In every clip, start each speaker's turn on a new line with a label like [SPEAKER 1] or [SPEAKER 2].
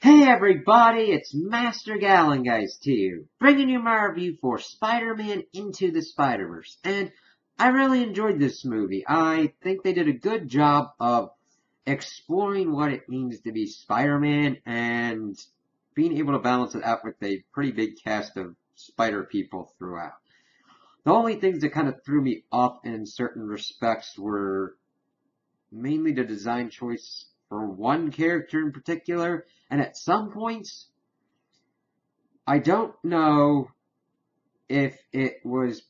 [SPEAKER 1] Hey everybody, it's Master Gallengeist here, bringing you my review for Spider-Man Into the Spider-Verse. And I really enjoyed this movie. I think they did a good job of exploring what it means to be Spider-Man and being able to balance it out with a pretty big cast of spider people throughout. The only things that kind of threw me off in certain respects were mainly the design choice for one character in particular, and at some points, I don't know if it was.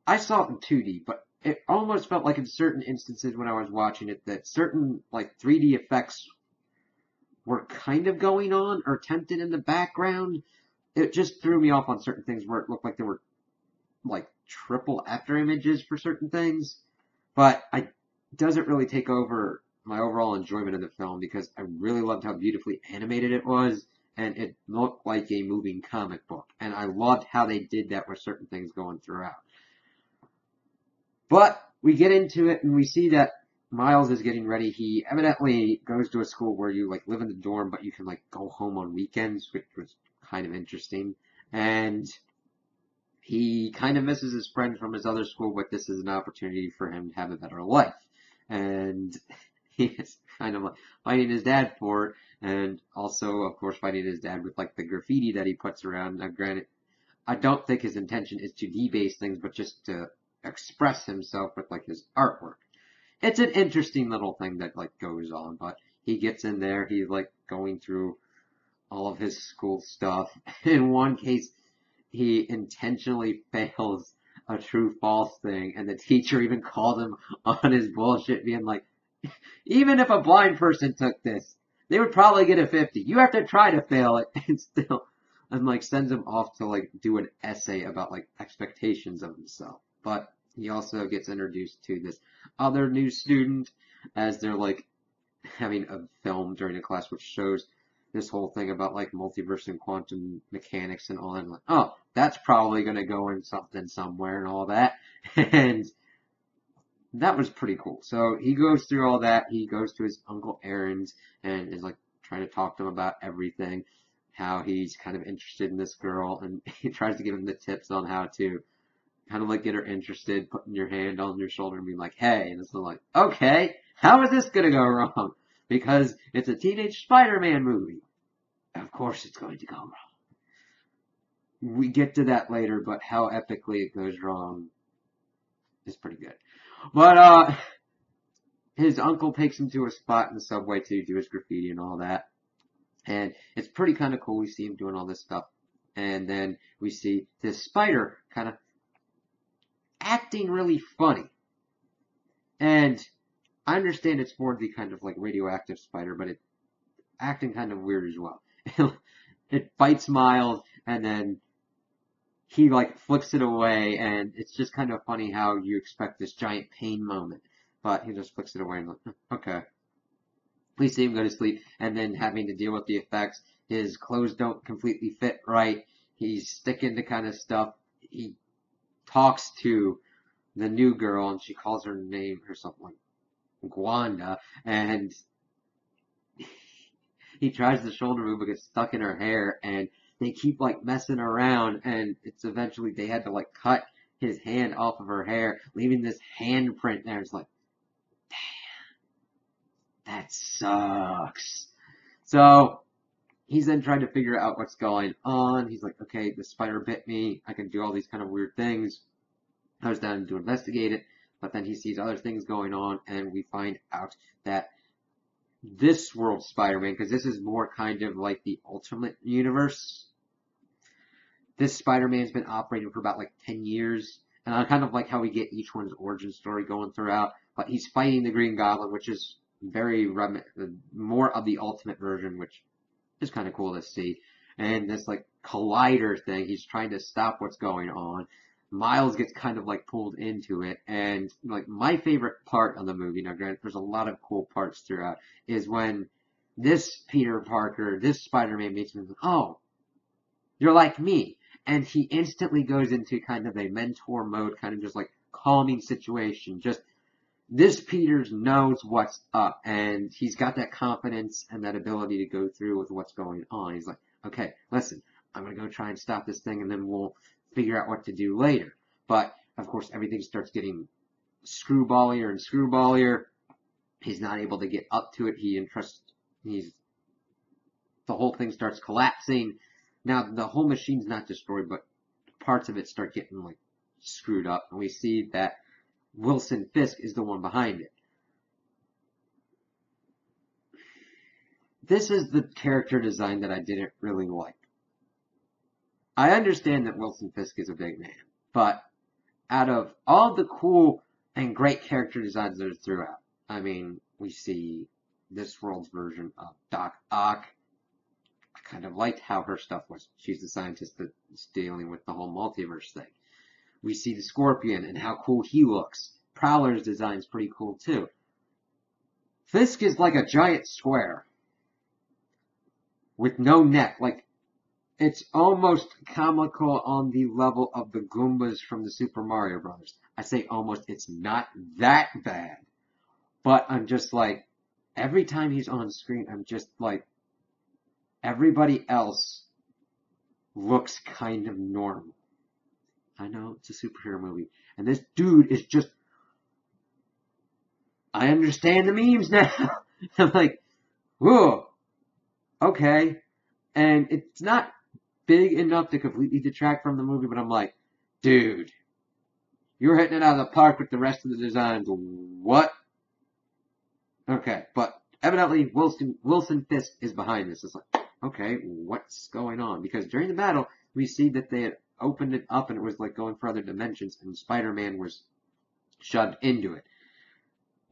[SPEAKER 1] I saw it in 2D, but it almost felt like in certain instances when I was watching it that certain like 3D effects were kind of going on or attempted in the background. It just threw me off on certain things where it looked like there were like triple after images for certain things. But I doesn't really take over my overall enjoyment of the film because I really loved how beautifully animated it was and it looked like a moving comic book. And I loved how they did that with certain things going throughout. But we get into it and we see that Miles is getting ready. He evidently goes to a school where you like live in the dorm, but you can like go home on weekends, which was kind of interesting. And he kind of misses his friend from his other school, but this is an opportunity for him to have a better life. And he is kind of like fighting his dad for it, and also, of course, fighting his dad with like the graffiti that he puts around. Now, granted, I don't think his intention is to debase things, but just to express himself with like his artwork. It's an interesting little thing that like goes on, but he gets in there, he's like going through all of his school stuff. In one case, he intentionally fails a true false thing, and the teacher even called him on his bullshit, being like, even if a blind person took this, they would probably get a 50. You have to try to fail it, and still, and like sends him off to like do an essay about like expectations of himself. But he also gets introduced to this other new student as they're like having a film during a class which shows this whole thing about like multiverse and quantum mechanics and all that. I'm like, oh, that's probably gonna go in something somewhere and all that. And that was pretty cool. So he goes through all that. He goes to his Uncle Aaron's and is like trying to talk to him about everything, how he's kind of interested in this girl, and he tries to give him the tips on how to kind of like get her interested, putting your hand on your shoulder and being like, hey, and it's like, okay, how is this gonna go wrong? Because it's a teenage Spider-Man movie. Of course it's going to go wrong. We get to that later, but how epically it goes wrong is pretty good. But his uncle takes him to a spot in the subway to do his graffiti and all that. And it's pretty kind of cool. We see him doing all this stuff. And then we see this spider kind of acting really funny. And I understand it's more the kind of like radioactive spider, but it's acting kind of weird as well. It bites Miles and then he like flicks it away, and it's just kind of funny how you expect this giant pain moment, but he just flicks it away and like, okay. We see him go to sleep, and then having to deal with the effects. His clothes don't completely fit right. He's sticking to kind of stuff. He talks to the new girl, and she calls her name or something like Gwanda, and he tries the shoulder move but gets stuck in her hair, and they keep like messing around, and it's eventually they had to like cut his hand off of her hair, leaving this handprint there. It's like, that sucks. So he's then trying to figure out what's going on. He's like, okay, the spider bit me. I can do all these kind of weird things. I was down to investigate it, but then he sees other things going on, and we find out that this world Spider-Man, because this is more kind of like the Ultimate Universe. This Spider-Man's been operating for about like 10 years, and I kind of like how we get each one's origin story going throughout. But he's fighting the Green Goblin, which is very more of the Ultimate version, which is kind of cool to see. And this like collider thing, he's trying to stop what's going on. Miles gets kind of like pulled into it, and like my favorite part of the movie, now granted there's a lot of cool parts throughout, is when this Peter Parker, this Spider-Man meets him, oh, you're like me. And he instantly goes into kind of a mentor mode, kind of just like calming situation, just this Peters knows what's up, and he's got that confidence and that ability to go through with what's going on. He's like, okay, listen, I'm going to go try and stop this thing, and then we'll figure out what to do later. But, of course, everything starts getting screwballier and screwballier. He's not able to get up to it. The whole thing starts collapsing. Now, the whole machine's not destroyed, but parts of it start getting, like, screwed up. And we see that Wilson Fisk is the one behind it. This is the character design that I didn't really like. I understand that Wilson Fisk is a big man, but out of all the cool and great character designs that are throughout, I mean, we see this world's version of Doc Ock. I kind of liked how her stuff was. She's the scientist that's dealing with the whole multiverse thing. We see the Scorpion and how cool he looks. Prowler's design's pretty cool too. Fisk is like a giant square with no neck. Like, it's almost comical on the level of the Goombas from the Super Mario Brothers. I say almost, it's not that bad. But I'm just like, every time he's on screen, I'm just like, everybody else looks kind of normal. I know, it's a superhero movie. And this dude is just, I understand the memes now. I'm like, whoa, okay. And it's not big enough to completely detract from the movie, but I'm like, dude, you're hitting it out of the park with the rest of the designs. What? Okay, but evidently Wilson Fisk is behind this. It's like, okay, what's going on? Because during the battle, we see that they had opened it up and it was like going for other dimensions, and Spider-Man was shoved into it.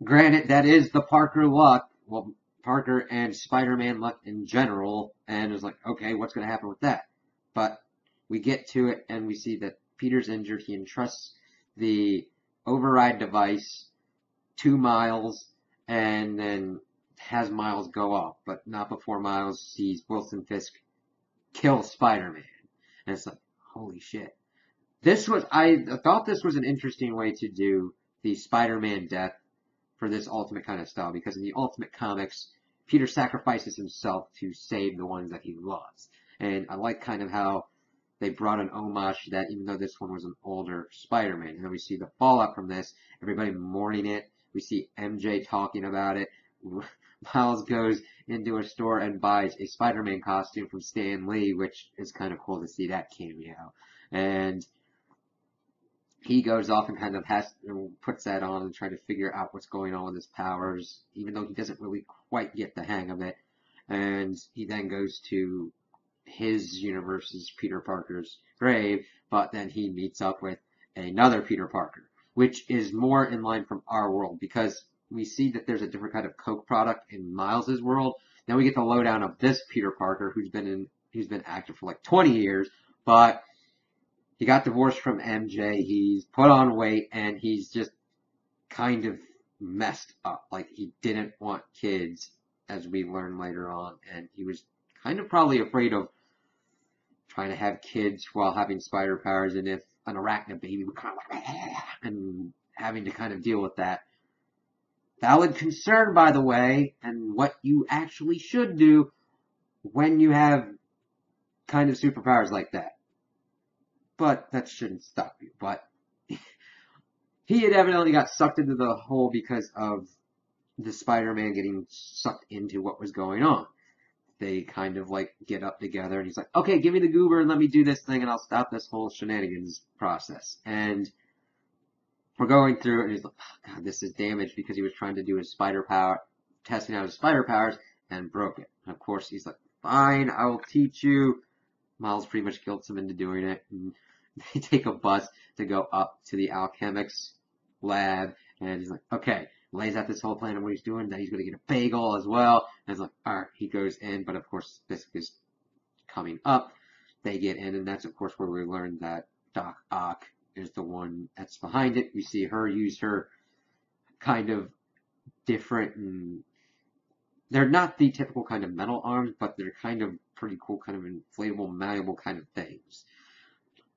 [SPEAKER 1] Granted, that is the Parker luck. Well, Parker and Spider-Man luck in general, and it's like, okay, what's going to happen with that? But we get to it, and we see that Peter's injured. He entrusts the override device to Miles, and then has Miles go off, but not before Miles sees Wilson Fisk kill Spider-Man. And it's like, holy shit. I thought this was an interesting way to do the Spider-Man death for this Ultimate kind of style, because in the Ultimate comics, Peter sacrifices himself to save the ones that he loves. And I like kind of how they brought an homage to that, even though this one was an older Spider-Man. And then we see the fallout from this, everybody mourning it. We see MJ talking about it. Miles goes into a store and buys a Spider-Man costume from Stan Lee, which is kind of cool to see that cameo. And he goes off and kind of puts that on and tries to figure out what's going on with his powers, even though he doesn't really quite get the hang of it. And he then goes to his universe's Peter Parker's grave, but then he meets up with another Peter Parker, which is more in line from our world, because we see that there's a different kind of Coke product in Miles's world. Then we get the lowdown of this Peter Parker, who's been active for like 20 years, but he got divorced from MJ, he's put on weight, and he's just kind of messed up. Like, he didn't want kids, as we learn later on, and he was kind of probably afraid of trying to have kids while having spider powers, and if an arachnid baby would kind of like, and having to kind of deal with that. Valid concern, by the way, and what you actually should do when you have kind of superpowers like that. But that shouldn't stop you. But he had evidently got sucked into the hole because of the Spider-Man getting sucked into what was going on. They kind of like get up together, and he's like, okay, give me the goober and let me do this thing, and I'll stop this whole shenanigans process. And we're going through it, and he's like, oh, God, this is damaged, because he was trying to do his spider power, testing out his spider powers, and broke it. And of course, he's like, fine, I will teach you. Miles pretty much guilts him into doing it, and they take a bus to go up to the alchemic's lab, and he's like, okay, lays out this whole plan of what he's doing, that he's going to get a bagel as well, and it's like, alright, he goes in, but of course, Fisk is coming up. They get in, and that's of course where we learn that Doc Ock is the one that's behind it. We see her use her kind of different, and they're not the typical kind of metal arms, but they're kind of pretty cool, kind of inflatable, malleable kind of things.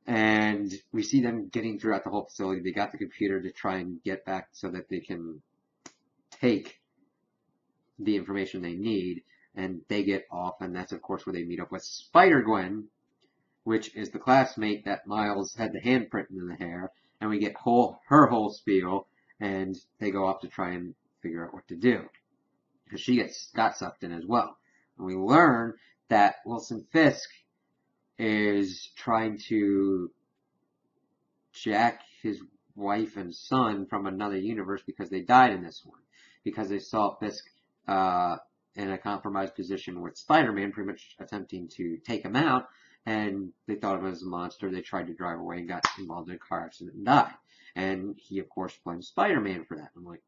[SPEAKER 1] And we see them getting throughout the whole facility. They got the computer to try and get back so that they can take the information they need, and they get off, and that's of course where they meet up with Spider-Gwen, which is the classmate that Miles had the handprint in the hair, and we get her whole spiel, and they go off to try and figure out what to do. Because she got sucked in as well. And we learn that Wilson Fisk is trying to jack his wife and son from another universe because they died in this one. Because they saw Fisk in a compromised position with Spider-Man, pretty much attempting to take him out, and they thought of him as a monster. They tried to drive away and got involved in a car accident and died. And he, of course, blames Spider-Man for that. I'm like,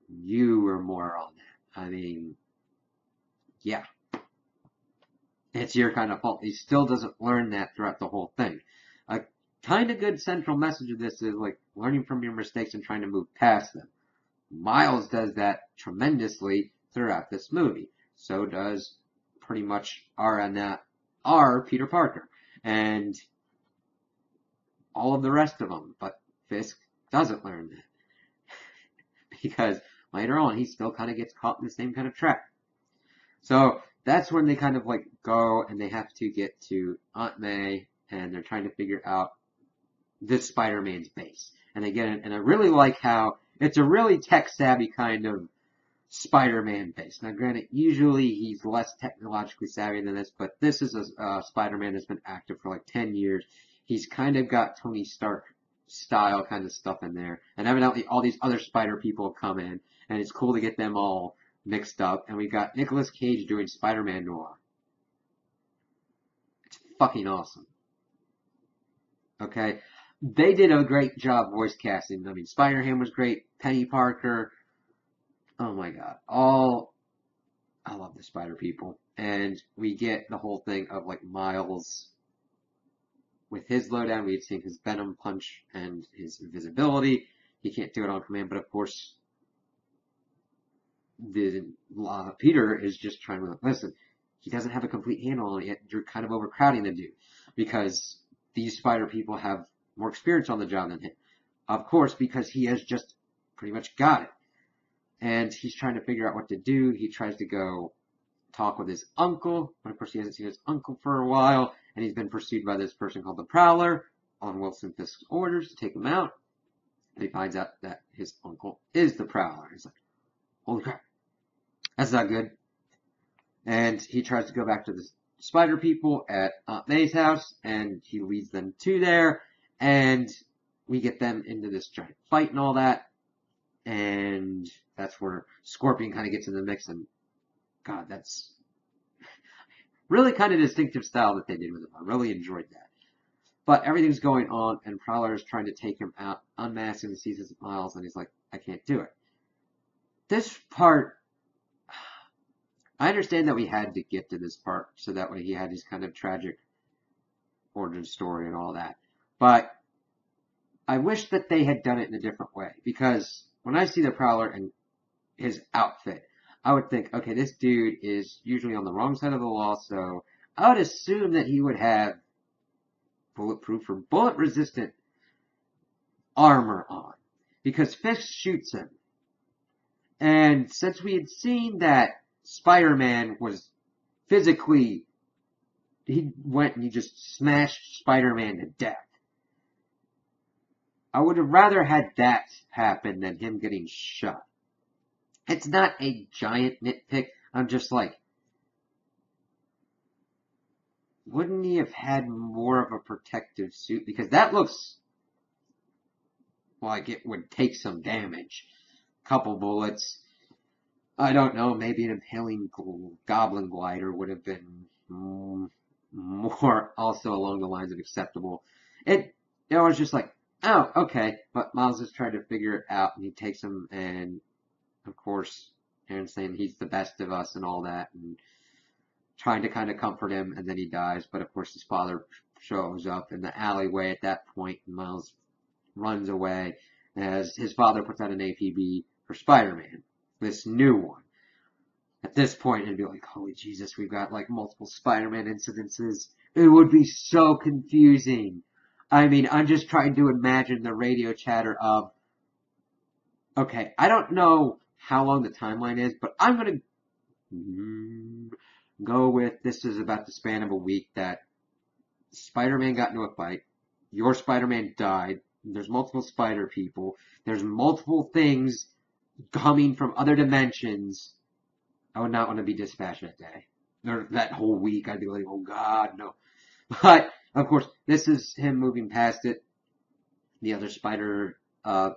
[SPEAKER 1] you were more on that. I mean, yeah. It's your kind of fault. He still doesn't learn that throughout the whole thing. A kind of good central message of this is like learning from your mistakes and trying to move past them. Miles does that tremendously throughout this movie. So does pretty much our Peter Parker. And all of the rest of them. But Fisk doesn't learn that. Because later on, he still kind of gets caught in the same kind of trap. So that's when they kind of like go and they have to get to Aunt May and they're trying to figure out this Spider-Man's base. And they get it, and I really like how it's a really tech-savvy kind of Spider-Man base. Now, granted, usually he's less technologically savvy than this, but this is a Spider-Man that's been active for like 10 years. He's kind of got Tony Stark style kind of stuff in there. And evidently all these other Spider people come in, and it's cool to get them all mixed up. And we got Nicolas Cage doing Spider-Man Noir. It's fucking awesome. Okay? They did a great job voice casting. I mean, Spider-Ham was great. Penny Parker. Oh my god. I love the Spider people. And we get the whole thing of like Miles with his lowdown. We've seen his Venom punch and his invisibility. He can't do it on command, but of course, Peter is just trying to listen. He doesn't have a complete handle on it yet. You're kind of overcrowding the dude because these Spider people have more experience on the job than him. Of course, because he has just pretty much got it. And he's trying to figure out what to do. He tries to go talk with his uncle, but of course he hasn't seen his uncle for a while, and he's been pursued by this person called the Prowler on Wilson Fisk's orders to take him out. And he finds out that his uncle is the Prowler. He's like, holy crap, that's not good. And he tries to go back to the Spider people at Aunt May's house, and he leads them to there, and we get them into this giant fight and all that, and that's where Scorpion kind of gets in the mix, and God, that's really kind of distinctive style that they did with him. I really enjoyed that. But everything's going on, and Prowler is trying to take him out, unmasking the seasons of Miles, and he's like, I can't do it. This part, I understand that we had to get to this part, so that way he had his kind of tragic origin story and all that. But I wish that they had done it in a different way, because when I see the Prowler and his outfit, I would think, okay, this dude is usually on the wrong side of the law, so I would assume that he would have bulletproof or bullet-resistant armor on, because Fisk shoots him. And since we had seen that Spider-Man was physically, he went and he just smashed Spider-Man to death. I would have rather had that happen than him getting shot. It's not a giant nitpick. I'm just like, wouldn't he have had more of a protective suit? Because that looks like it would take some damage. Couple bullets. I don't know, maybe an impaling goblin glider would have been more also along the lines of acceptable. It was just like, oh, okay. But Miles is trying to figure it out, and he takes him, and of course, Aaron's saying he's the best of us and all that, and trying to kind of comfort him, and then he dies. But of course, his father shows up in the alleyway at that point, and Miles runs away as his father puts out an APB for Spider-Man, this new one. At this point, it'd be like, holy Jesus, we've got like multiple Spider-Man incidences. It would be so confusing. I mean, I'm just trying to imagine the radio chatter of, okay, I don't know how long the timeline is, but I'm gonna go with this is about the span of a week that Spider-Man got into a fight. Your Spider-Man died. There's multiple Spider people. There's multiple things coming from other dimensions. I would not want to be dispassionate day. Or that whole week, I'd be like, oh God, no. But, of course, this is him moving past it. The other Spider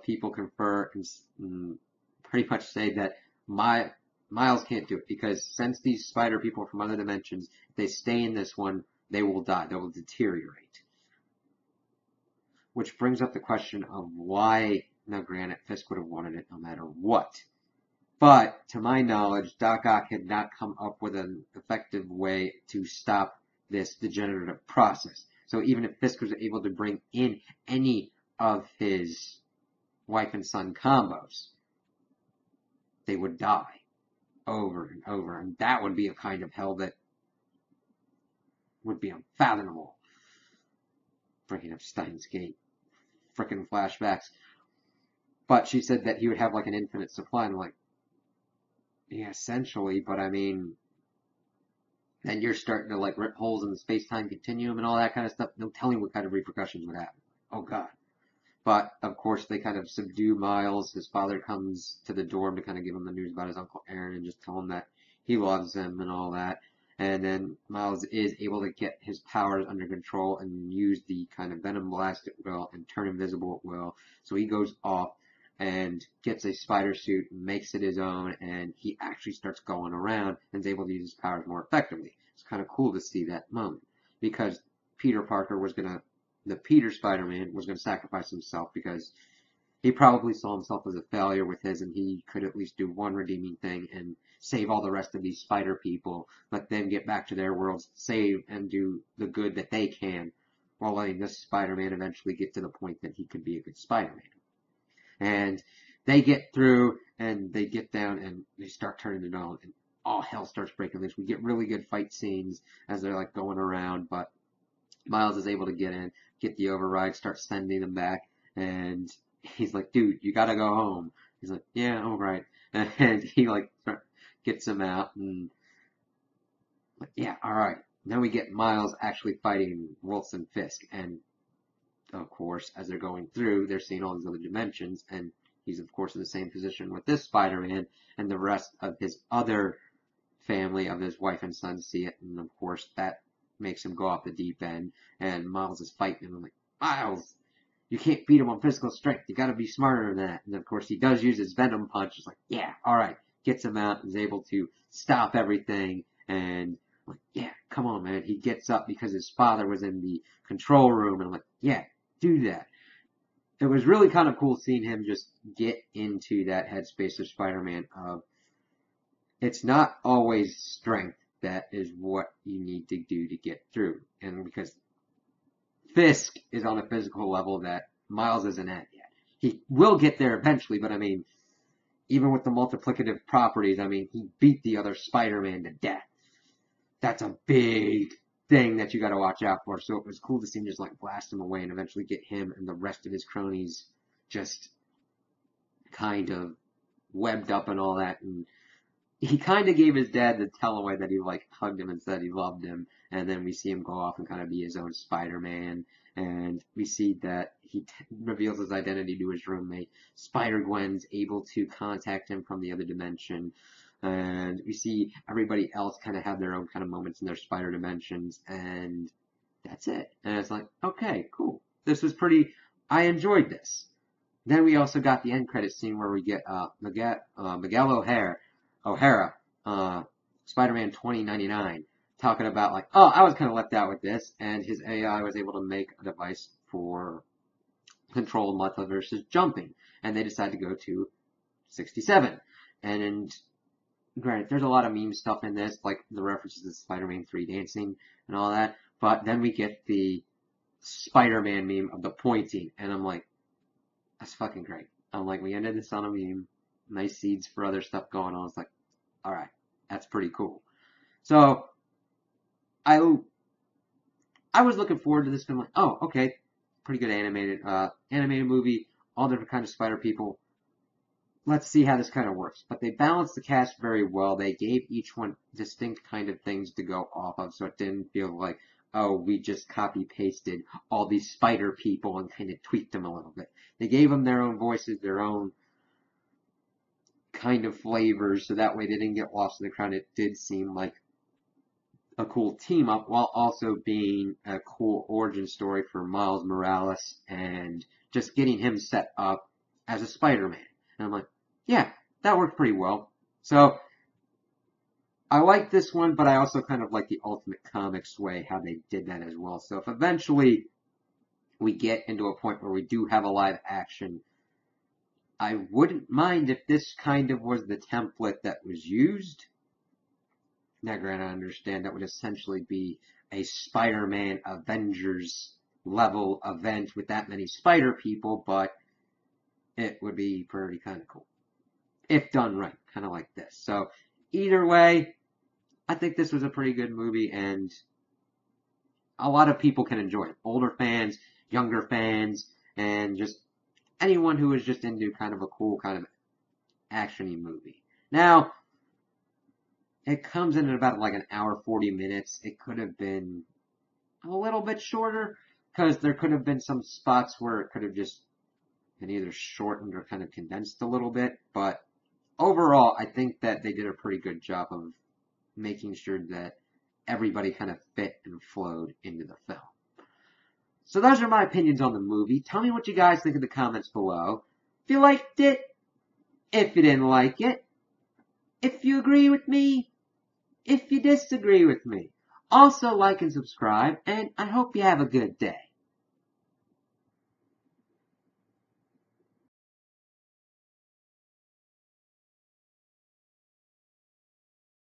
[SPEAKER 1] people confer and pretty much say that Miles can't do it because since these Spider people are from other dimensions, if they stay in this one, they will die. They will deteriorate. Which brings up the question of why, now granted, Fisk would have wanted it no matter what. But, to my knowledge, Doc Ock had not come up with an effective way to stop this degenerative process. So even if Fisk was able to bring in any of his wife and son combos, they would die over and over. And that would be a kind of hell that would be unfathomable. Bringing up Steins Gate. Frickin' flashbacks. But she said that he would have like an infinite supply. And I'm like, yeah, essentially, but I mean, then you're starting to like rip holes in the space-time continuum and all that kind of stuff. No telling what kind of repercussions would happen. Oh God. But, of course, they kind of subdue Miles. His father comes to the dorm to kind of give him the news about his Uncle Aaron and just tell him that he loves him and all that. And then Miles is able to get his powers under control and use the kind of Venom Blast at will and turn invisible at will. So he goes off and gets a spider suit and makes it his own, and he actually starts going around and is able to use his powers more effectively. It's kind of cool to see that moment because Peter Parker was going to the Peter Spider-Man was going to sacrifice himself because he probably saw himself as a failure with his, and he could at least do one redeeming thing and save all the rest of these spider people, let them get back to their worlds, save and do the good that they can, while letting this Spider-Man eventually get to the point that he could be a good Spider-Man. And they get through, and they get down, and they start turning it on, and all hell starts breaking loose. We get really good fight scenes as they're like going around, but Miles is able to get in, get the override, start sending them back, and he's like, dude, you gotta go home. He's like, yeah, alright. And he like gets him out, and like, yeah, alright. Then we get Miles actually fighting Wilson Fisk, and of course, as they're going through, they're seeing all these other dimensions, and he's of course in the same position with this Spider-Man, and the rest of his other family of his wife and son see it, and of course that makes him go off the deep end, and Miles is fighting him. I'm like, Miles, you can't beat him on physical strength. You gotta be smarter than that. And of course he does use his Venom punch. It's like, yeah, alright. Gets him out and is able to stop everything. And I'm like, yeah, come on, man. He gets up because his father was in the control room. And I'm like, yeah, do that. It was really kind of cool seeing him just get into that headspace of Spider-Man of, it's not always strength that is what you need to do to get through. And because Fisk is on a physical level that Miles isn't at yet. He will get there eventually, but I mean, even with the multiplicative properties, I mean, he beat the other Spider-Man to death. That's a big thing that you gotta watch out for. So it was cool to see him just like blast him away and eventually get him and the rest of his cronies just kind of webbed up and all that. And he kind of gave his dad the tell away that he like hugged him and said he loved him, and then we see him go off and kind of be his own Spider-Man, and we see that he reveals his identity to his roommate. Spider-Gwen's able to contact him from the other dimension, and we see everybody else kind of have their own kind of moments in their spider dimensions, and that's it. And it's like, okay, cool. This was pretty, I enjoyed this. Then we also got the end credit scene where we get Miguel O'Hara, Spider-Man 2099, talking about like, oh, I was kind of left out with this, and his AI was able to make a device for control multiverses jumping, and they decided to go to 67. And granted, there's a lot of meme stuff in this, like the references to Spider-Man 3 dancing and all that, but then we get the Spider-Man meme of the pointing, and I'm like, that's fucking great. I'm like, we ended this on a meme, nice seeds for other stuff going on. It's like, alright, that's pretty cool. So, I was looking forward to this film, like, oh, okay, pretty good animated movie, all different kinds of spider people. let's see how this kind of works. But they balanced the cast very well. They gave each one distinct kind of things to go off of, so it didn't feel like, oh, we just copy pasted all these spider people and kind of tweaked them a little bit. They gave them their own voices, their own kind of flavors, so that way they didn't get lost in the crowd. It did seem like a cool team up while also being a cool origin story for Miles Morales and just getting him set up as a Spider-Man. And I'm like, yeah, that worked pretty well. So I like this one, but I also kind of like the Ultimate Comics way, how they did that as well. So if eventually we get into a point where we do have a live action, I wouldn't mind if this kind of was the template that was used. Now, granted, I understand that would essentially be a Spider-Man Avengers level event with that many spider people, but it would be pretty kind of cool. If done right, kind of like this. So, either way, I think this was a pretty good movie, and a lot of people can enjoy it. Older fans, younger fans, and just anyone who is just into kind of a cool kind of action-y movie. Now, it comes in at about like an hour, 40 minutes. It could have been a little bit shorter, because there could have been some spots where it could have just been either shortened or kind of condensed a little bit. But overall, I think that they did a pretty good job of making sure that everybody kind of fit and flowed into the film. So those are my opinions on the movie. Tell me what you guys think in the comments below. If you liked it, if you didn't like it, if you agree with me, if you disagree with me. Also like and subscribe, and I hope you have a good day.